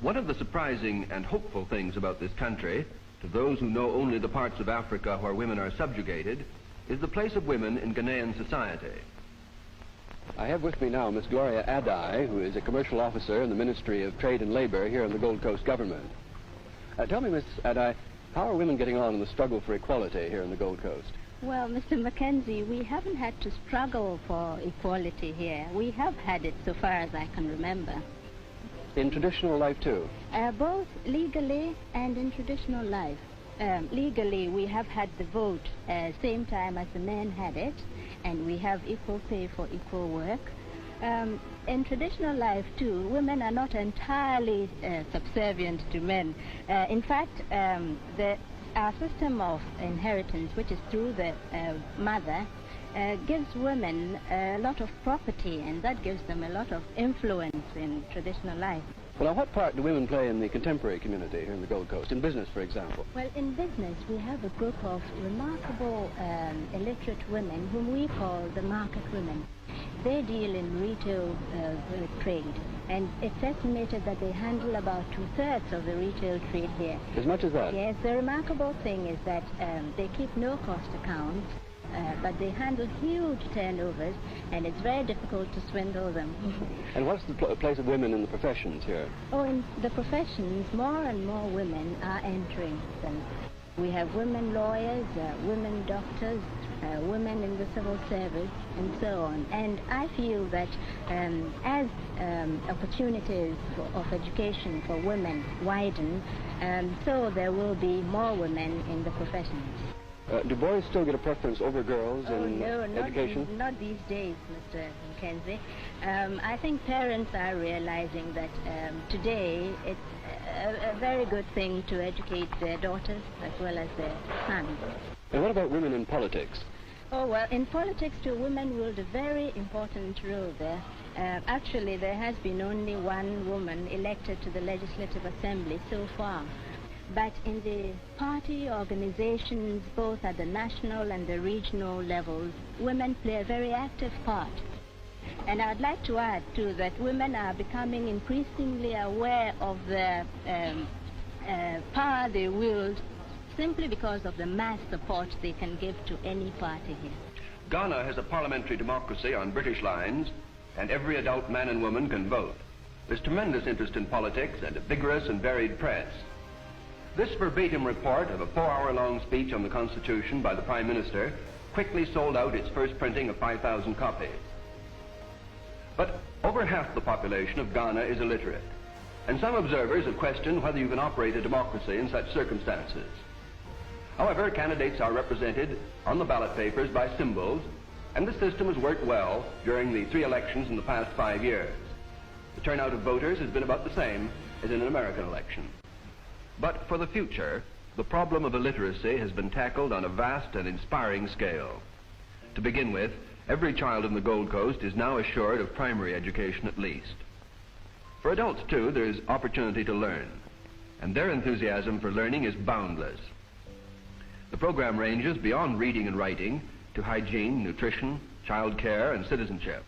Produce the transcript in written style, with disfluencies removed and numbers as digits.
One of the surprising and hopeful things about this country, to those who know only the parts of Africa where women are subjugated, is the place of women in Ghanaian society. I have with me now Miss Gloria Adai, who is a commercial officer in the Ministry of Trade and Labor here in the Gold Coast government. Tell me, Miss Adai, how are women getting on in the struggle for equality here in the Gold Coast? Well, Mr. Mackenzie, we haven't had to struggle for equality here. We have had it so far as I can remember. In traditional life, too? Both legally and in traditional life. Legally, we have had the vote same time as the men had it, and we have equal pay for equal work. In traditional life, too, women are not entirely subservient to men. In fact, our system of inheritance, which is through the mother, gives women a lot of property, and that gives them a lot of influence in traditional life. Well, now, what part do women play in the contemporary community here in the Gold Coast, in business, for example? Well, in business, we have a group of remarkable illiterate women whom we call the market women. They deal in retail trade, and it's estimated that they handle about 2/3 of the retail trade here. As much as that? Yes, the remarkable thing is that they keep no-cost accounts, but they handle huge turnovers, and it's very difficult to swindle them. And what's the place of women in the professions here? Oh, in the professions, more and more women are entering them. We have women lawyers, women doctors, women in the civil service, and so on. And I feel that as opportunities of education for women widen, so there will be more women in the professions. Do boys still get a preference over girls in education? No, not these days, Mr. Mackenzie. I think parents are realizing that today it's a very good thing to educate their daughters as well as their sons. And what about women in politics? Oh, well, in politics, too, women wield a very important role there. Actually, there has been only one woman elected to the Legislative Assembly so far. But in the party organizations, both at the national and the regional levels, women play a very active part. And I'd like to add, too, that women are becoming increasingly aware of the power they wield simply because of the mass support they can give to any party here. Ghana has a parliamentary democracy on British lines, and every adult man and woman can vote. There's tremendous interest in politics and a vigorous and varied press. This verbatim report of a 4-hour-long speech on the Constitution by the Prime Minister quickly sold out its first printing of 5,000 copies. But over half the population of Ghana is illiterate, and some observers have questioned whether you can operate a democracy in such circumstances. However, candidates are represented on the ballot papers by symbols, and the system has worked well during the 3 elections in the past 5 years. The turnout of voters has been about the same as in an American election. But for the future, the problem of illiteracy has been tackled on a vast and inspiring scale. To begin with, every child in the Gold Coast is now assured of primary education at least. For adults, too, there is opportunity to learn, and their enthusiasm for learning is boundless. The program ranges beyond reading and writing to hygiene, nutrition, child care, and citizenship.